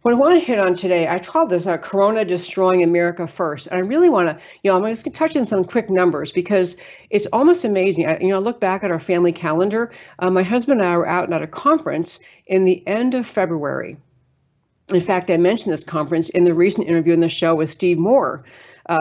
What I want to hit on today, I call this Corona Destroying America First. And I really want to, I'm just going to touch on some quick numbers because it's almost amazing. I look back at our family calendar. My husband and I were out at a conference in the end of February. In fact, I mentioned this conference in the recent interview in the show with Steve Moore,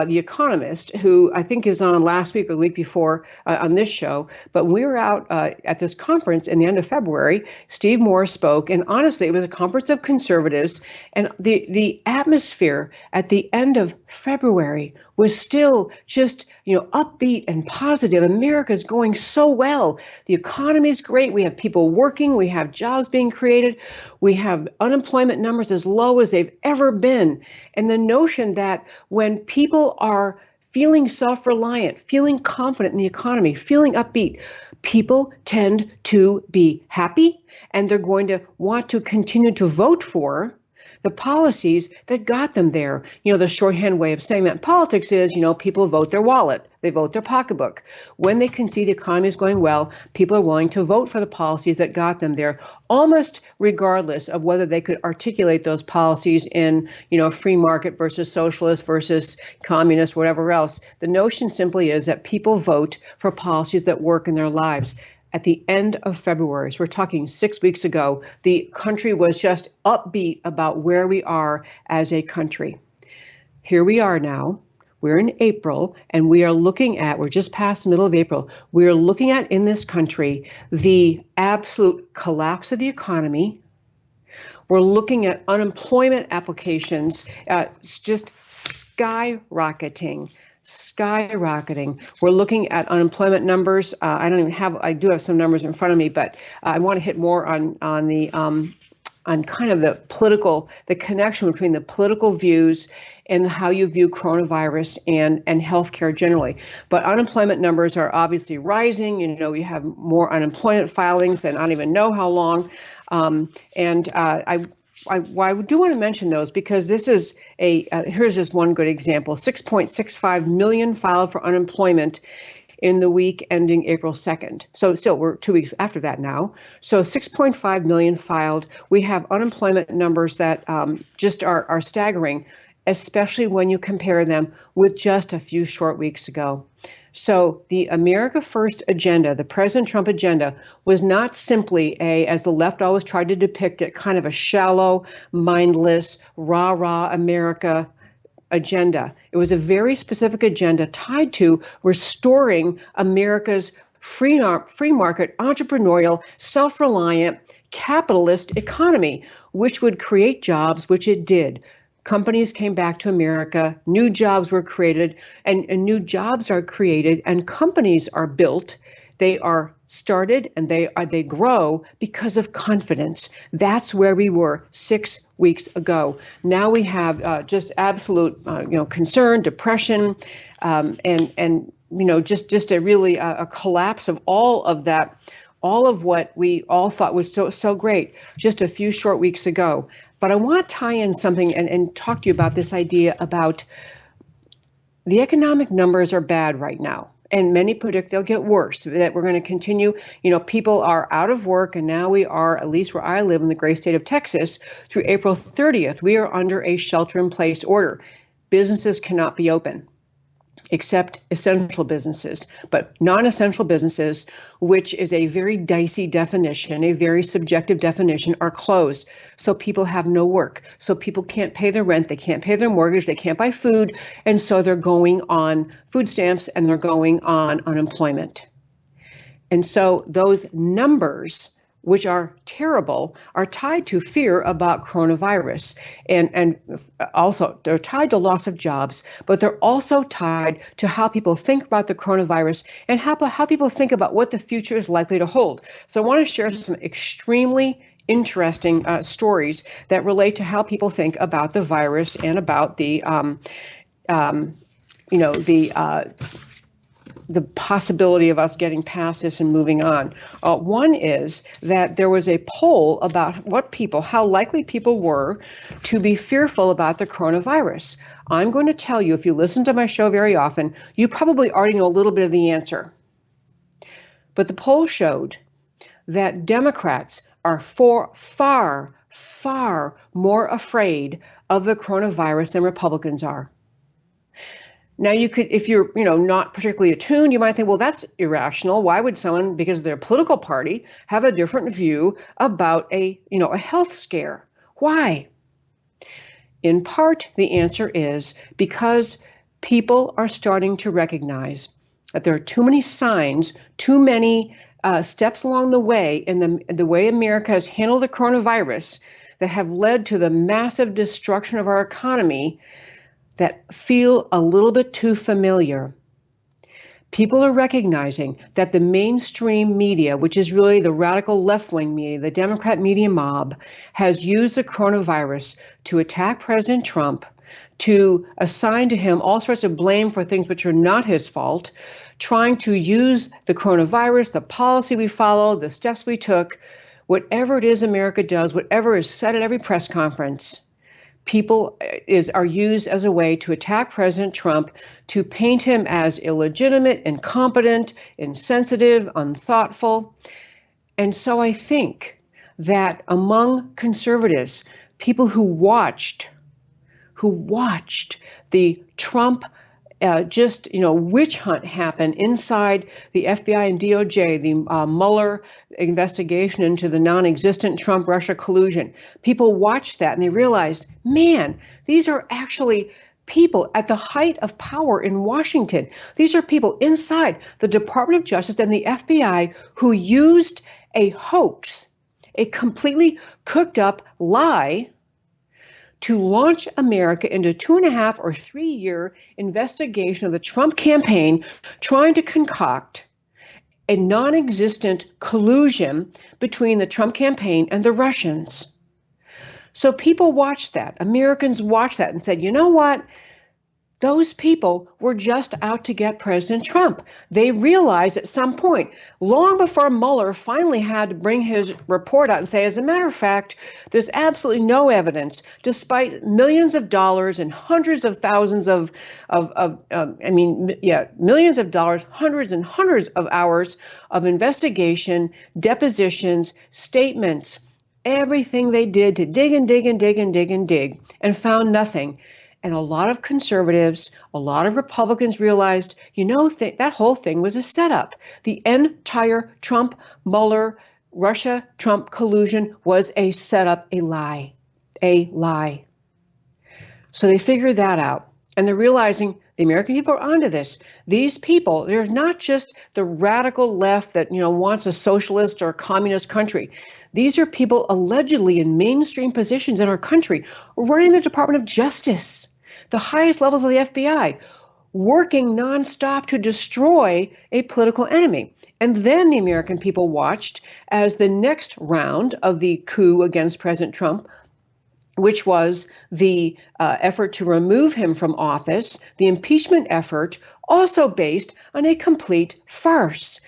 the economist, who I think is on last week or the week before on this show. But we were out at this conference in the end of February. Steve Moore spoke, and honestly, it was a conference of conservatives. And the atmosphere at the end of February was still just, upbeat and positive. America's going so well. The economy is great. We have people working. We have jobs being created. We have unemployment numbers as low as they've ever been. And the notion that when people are feeling self-reliant, feeling confident in the economy, feeling upbeat, people tend to be happy, and they're going to want to continue to vote for the policies that got them there. The shorthand way of saying that in politics is, people vote their wallet. They vote their pocketbook. When they can see the economy is going well, people are willing to vote for the policies that got them there, almost regardless of whether they could articulate those policies in, free market versus socialist versus communist, whatever else. The notion simply is that people vote for policies that work in their lives. At the end of February, so we're talking 6 weeks ago, the country was just upbeat about where we are as a country. Here we are now. We're in April, and we're just past the middle of April. We're looking at in this country the absolute collapse of the economy. We're looking at unemployment applications just skyrocketing. We're looking at unemployment numbers. I do have some numbers in front of me, but I want to hit more on kind of the connection between the political views and how you view coronavirus and healthcare generally. But unemployment numbers are obviously rising. We have more unemployment filings than I don't even know how long. I do want to mention those because this is here's just one good example. 6.65 million filed for unemployment in the week ending April 2nd. So still, we're 2 weeks after that now. So 6.5 million filed. We have unemployment numbers that just are staggering, especially when you compare them with just a few short weeks ago. So the America First agenda, the President Trump agenda, was not simply as the left always tried to depict it, kind of a shallow, mindless, rah-rah America agenda. It was a very specific agenda tied to restoring America's free market, entrepreneurial, self-reliant, capitalist economy, which would create jobs, which it did. Companies came back to America, new jobs were created, and new jobs are created, and companies are built. They are started and they grow because of confidence. That's where we were 6 weeks ago. Now we have just absolute concern, depression, and just a really a collapse of all of that, all of what we all thought was so great just a few short weeks ago. But I want to tie in something and talk to you about this idea about the economic numbers are bad right now. And many predict they'll get worse, that we're going to continue. People are out of work, and now we are, at least where I live in the great state of Texas, through April 30th, we are under a shelter-in-place order. Businesses cannot be open, except essential businesses, but non-essential businesses, which is a very dicey definition, a very subjective definition, are closed. So people have no work. So people can't pay their rent, they can't pay their mortgage, they can't buy food, and so they're going on food stamps and they're going on unemployment. And so those numbers, which are terrible, are tied to fear about coronavirus. And also they're tied to loss of jobs, but they're also tied to how people think about the coronavirus and how people think about what the future is likely to hold. So I want to share some extremely interesting stories that relate to how people think about the virus and about the possibility of us getting past this and moving on. One is that there was a poll about how likely people were to be fearful about the coronavirus. I'm going to tell you, if you listen to my show very often, you probably already know a little bit of the answer. But the poll showed that Democrats are far far more afraid of the coronavirus than Republicans are. Now, you could, if you're, not particularly attuned, you might think, well, that's irrational. Why would someone, because of their political party, have a different view about a health scare? Why? In part, the answer is because people are starting to recognize that there are too many signs, too many steps along the way in the way America has handled the coronavirus that have led to the massive destruction of our economy that feel a little bit too familiar. People are recognizing that the mainstream media, which is really the radical left-wing media, the Democrat media mob, has used the coronavirus to attack President Trump, to assign to him all sorts of blame for things which are not his fault, trying to use the coronavirus, the policy we followed, the steps we took, whatever it is America does, whatever is said at every press conference, people are used as a way to attack President Trump, to paint him as illegitimate, incompetent, insensitive, unthoughtful. And so I think that among conservatives, people who watched the Trump witch hunt happen inside the FBI and DOJ, the Mueller investigation into the non-existent Trump-Russia collusion. People watched that and they realized, man, these are actually people at the height of power in Washington. These are people inside the Department of Justice and the FBI who used a hoax, a completely cooked up lie, to launch America into 2.5 or 3 year investigation of the Trump campaign, trying to concoct a non-existent collusion between the Trump campaign and the Russians. So people watched that. Americans watched that and said, you know what? Those people were just out to get President Trump. They realized at some point, long before Mueller finally had to bring his report out and say, as a matter of fact, there's absolutely no evidence, despite millions of dollars and hundreds of thousands millions of dollars, hundreds and hundreds of hours of investigation, depositions, statements, everything they did to dig and dig and dig and dig and dig, and found nothing. And a lot of conservatives, a lot of Republicans realized, that whole thing was a setup. The entire Trump-Mueller, Russia-Trump collusion was a setup, a lie. So they figured that out. And they're realizing the American people are onto this. These people, they're not just the radical left that, wants a socialist or communist country. These are people allegedly in mainstream positions in our country, running the Department of Justice, the highest levels of the FBI, working nonstop to destroy a political enemy. And then the American people watched as the next round of the coup against President Trump, which was the effort to remove him from office, the impeachment effort, also based on a complete farce.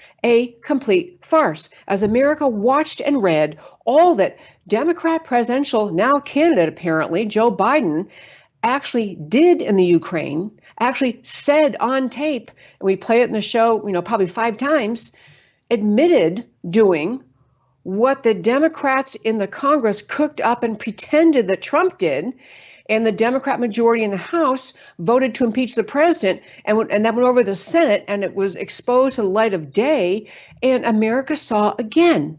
As America watched and read all that Democrat presidential, now candidate apparently, Joe Biden, actually did in the Ukraine, actually said on tape, and we play it in the show, probably 5 times, admitted doing what the Democrats in the Congress cooked up and pretended that Trump did, and the Democrat majority in the House voted to impeach the president, and that went over the Senate, and it was exposed to the light of day, and America saw again.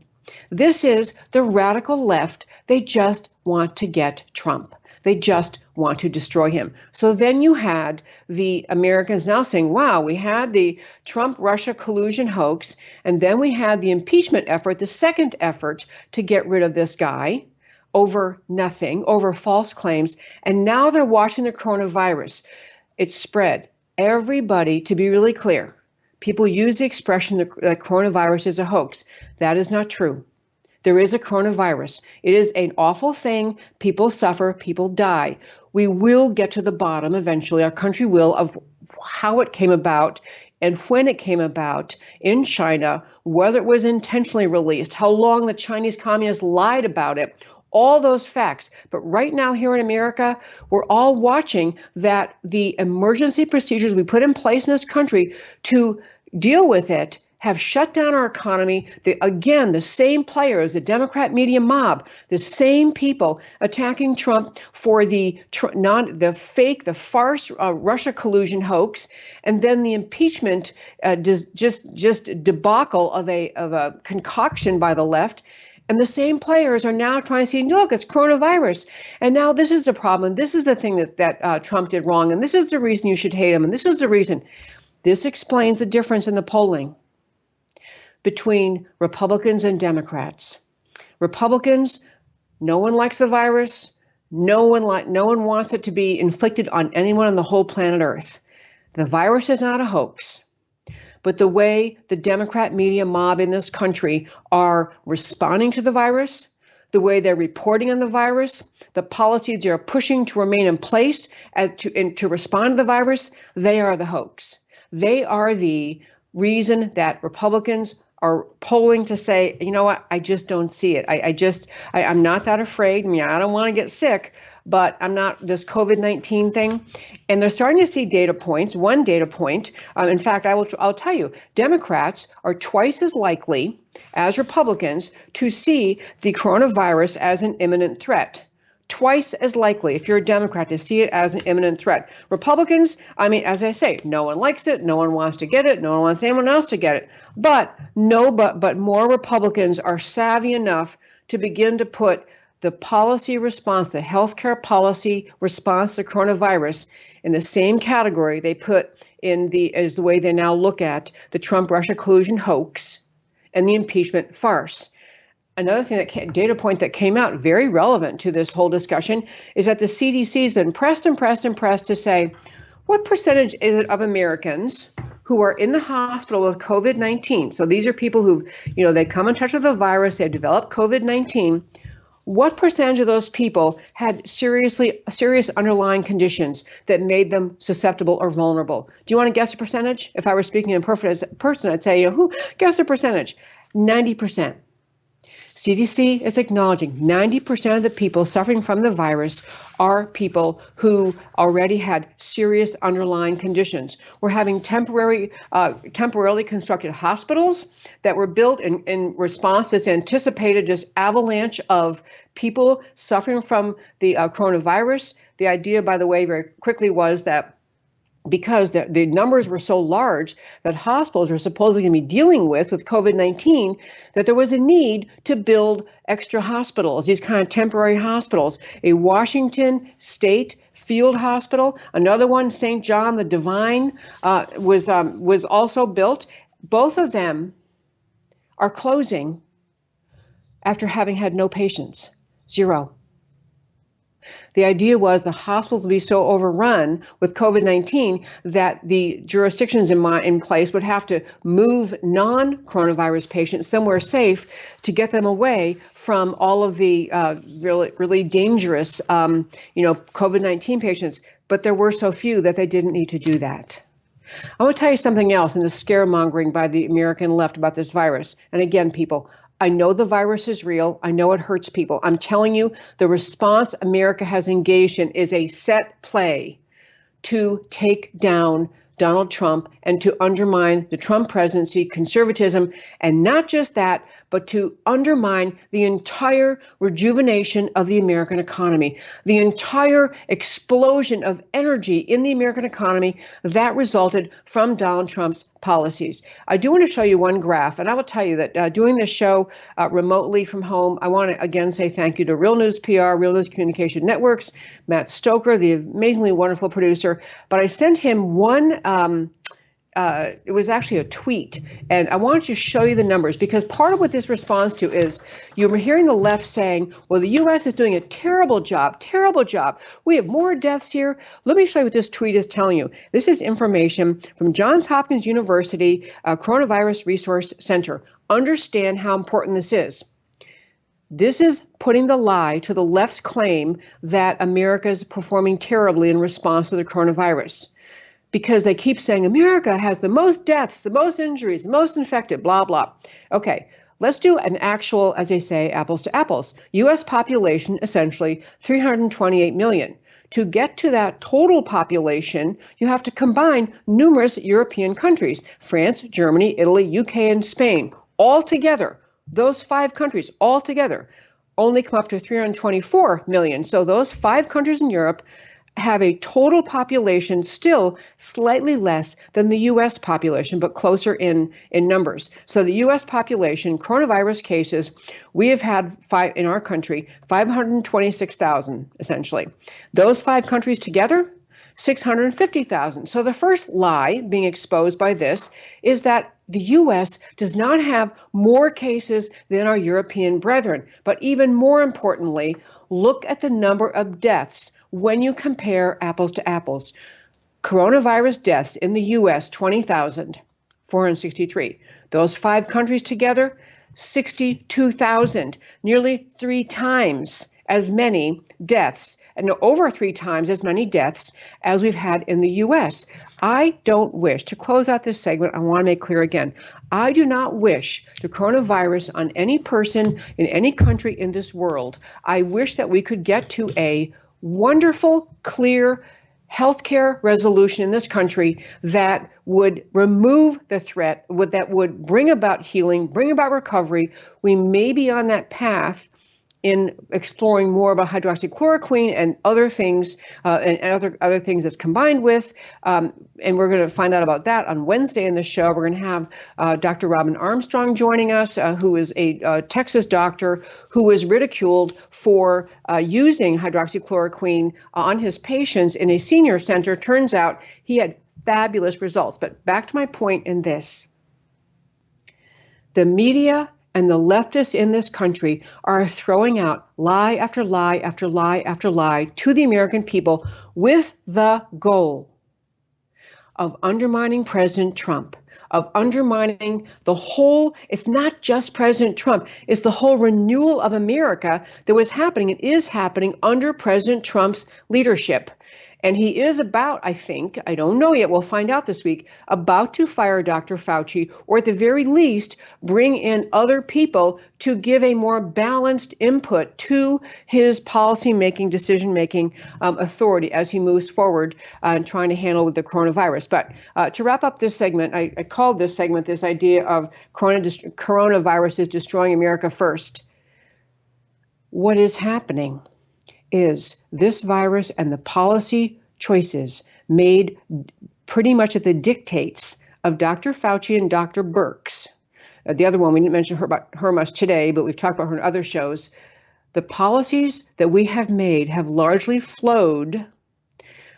This is the radical left. They just want to get Trump. They just want to destroy him. So then you had the Americans now saying, wow, we had the Trump-Russia collusion hoax, and then we had the impeachment effort, the second effort to get rid of this guy over nothing, over false claims, and now they're watching the coronavirus. It's spread. Everybody, to be really clear, people use the expression that coronavirus is a hoax. That is not true. There is a coronavirus. It is an awful thing. People suffer, people die. We will get to the bottom eventually, our country will, of how it came about and when it came about in China, whether it was intentionally released, how long the Chinese communists lied about it, all those facts. But right now here in America, we're all watching that the emergency procedures we put in place in this country to deal with it have shut down our economy. Again, the same players, the Democrat media mob, the same people attacking Trump for the farce Russia collusion hoax, and then the impeachment just debacle of a concoction by the left. And the same players are now trying to say, look, it's coronavirus. And now this is the problem. This is the thing that Trump did wrong. And this is the reason you should hate him. And this is the reason. This explains the difference in the polling between Republicans and Democrats. Republicans, no one likes the virus. No one wants it to be inflicted on anyone on the whole planet Earth. The virus is not a hoax. But the way the Democrat media mob in this country are responding to the virus, the way they're reporting on the virus, the policies they're pushing to remain in place to respond to the virus, they are the hoax. They are the reason that Republicans are polling to say, you know what, I just don't see it. I'm not that afraid. I mean, I don't want to get sick, but I'm not this COVID-19 thing. And they're starting to see data points. One data point, in fact, I'll tell you, Democrats are twice as likely as Republicans to see the coronavirus as an imminent threat. Twice as likely, if you're a Democrat, to see it as an imminent threat. Republicans, I mean, as I say, no one likes it. No one wants to get it. No one wants anyone else to get it. But more Republicans are savvy enough to begin to put the policy response, the healthcare policy response to coronavirus in the same category they put as the way they now look at the Trump-Russia collusion hoax and the impeachment farce. Another thing data point that came out very relevant to this whole discussion is that the CDC has been pressed to say, what percentage is it of Americans who are in the hospital with COVID-19? So these are people who, they come in touch with the virus, they've developed COVID-19. What percentage of those people had serious underlying conditions that made them susceptible or vulnerable? Do you want to guess a percentage? If I were speaking in person, I'd say, guess the percentage? 90%. CDC is acknowledging 90% of the people suffering from the virus are people who already had serious underlying conditions. We're having temporarily constructed hospitals that were built in response to this anticipated just avalanche of people suffering from the coronavirus. The idea, by the way, very quickly was that because the numbers were so large that hospitals were supposedly going to be dealing with COVID-19, that there was a need to build extra hospitals, these kind of temporary hospitals. A Washington State field hospital, another one, St. John the Divine, was also built. Both of them are closing after having had no patients, zero. The idea was the hospitals would be so overrun with COVID-19 that the jurisdictions in place would have to move non-coronavirus patients somewhere safe to get them away from all of the really dangerous, COVID-19 patients. But there were so few that they didn't need to do that. I want to tell you something else in the scaremongering by the American left about this virus. And again, people, I know the virus is real. I know it hurts people. I'm telling you, the response America has engaged in is a set play to take down Donald Trump and to undermine the Trump presidency, conservatism, and not just that, but to undermine the entire rejuvenation of the American economy, the entire explosion of energy in the American economy that resulted from Donald Trump's policies. I do want to show you one graph, and I will tell you that doing this show remotely from home, I want to again say thank you to Real News PR, Real News Communication Networks, Matt Stoker, the amazingly wonderful producer. But I sent him one. It was actually a tweet, and I wanted to show you the numbers because part of what this responds to is you're hearing the left saying, well, the U.S. is doing a terrible job. We have more deaths here. Let me show you what this tweet is telling you. This is information from Johns Hopkins University Coronavirus Resource Center. Understand how important this is. This is putting the lie to the left's claim that America is performing terribly in response to the coronavirus. Because they keep saying America has the most deaths, the most injuries, the most infected, blah, blah. Okay, let's do an actual, as they say, apples to apples. U.S. population, essentially 328 million. To get to that total population, you have to combine numerous European countries, France, Germany, Italy, UK, and Spain, all together. Those 5 countries all together only come up to 324 million. So those 5 countries in Europe have a total population still slightly less than the U.S. population, but closer in numbers. So the U.S. population, coronavirus cases, we have had in our country, 526,000, essentially. Those 5 countries together, 650,000. So the first lie being exposed by this is that the U.S. does not have more cases than our European brethren. But even more importantly, look at the number of deaths when you compare apples to apples. Coronavirus deaths in the U.S., 20,463. Those 5 countries together, 62,000, nearly 3 times as many deaths, and over 3 times as many deaths as we've had in the U.S. I don't wish, to close out this segment, I want to make clear again, I do not wish the coronavirus on any person in any country in this world. I wish that we could get to a wonderful, clear healthcare resolution in this country that would remove the threat, that would bring about healing, bring about recovery. We may be on that path in exploring more about hydroxychloroquine and other things, and other things that's combined with. And we're going to find out about that on Wednesday in the show. We're going to have Dr. Robin Armstrong joining us, who is a Texas doctor who was ridiculed for using hydroxychloroquine on his patients in a senior center. Turns out he had fabulous results. But back to my point in this. The media and the leftists in this country are throwing out lie after lie after lie after lie to the American people with the goal of undermining President Trump, of undermining the whole, it's not just President Trump, it's the whole renewal of America that was happening and is happening under President Trump's leadership. And he is about, I think, I don't know yet, we'll find out this week, about to fire Dr. Fauci, or at the very least, bring in other people to give a more balanced input to his policy-making, decision-making authority as he moves forward trying to handle the coronavirus. But to wrap up this segment, I called this segment this idea of coronavirus is destroying America first. What is happening is this virus and the policy choices made pretty much at the dictates of Dr. Fauci and Dr. Birx. The other one, we didn't mention her much today, but we've talked about her in other shows. The policies that we have made have largely flowed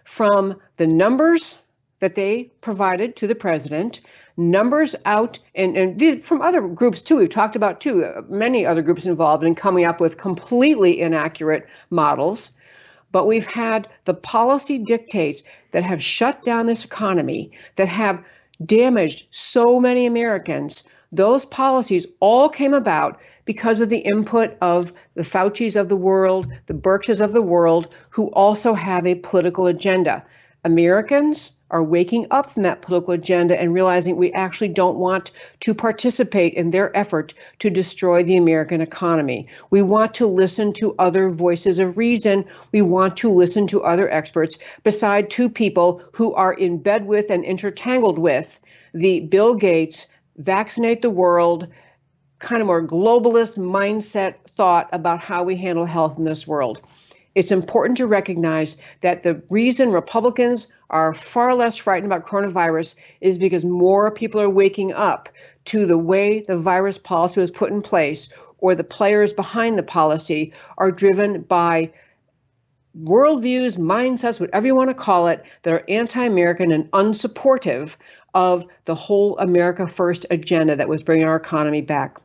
from the numbers that they provided to the president, numbers out, and from other groups too, we've talked about too, many other groups involved in coming up with completely inaccurate models. But we've had the policy dictates that have shut down this economy, that have damaged so many Americans. Those policies all came about because of the input of the Faucis of the world, the Birxes of the world, who also have a political agenda. Americans are waking up from that political agenda and realizing we actually don't want to participate in their effort to destroy the American economy. We want to listen to other voices of reason. We want to listen to other experts beside 2 people who are in bed with and intertangled with the Bill Gates, vaccinate the world, kind of more globalist mindset thought about how we handle health in this world. It's important to recognize that the reason Republicans are far less frightened about coronavirus is because more people are waking up to the way the virus policy was put in place, or the players behind the policy are driven by worldviews, mindsets, whatever you want to call it, that are anti-American and unsupportive of the whole America First agenda that was bringing our economy back.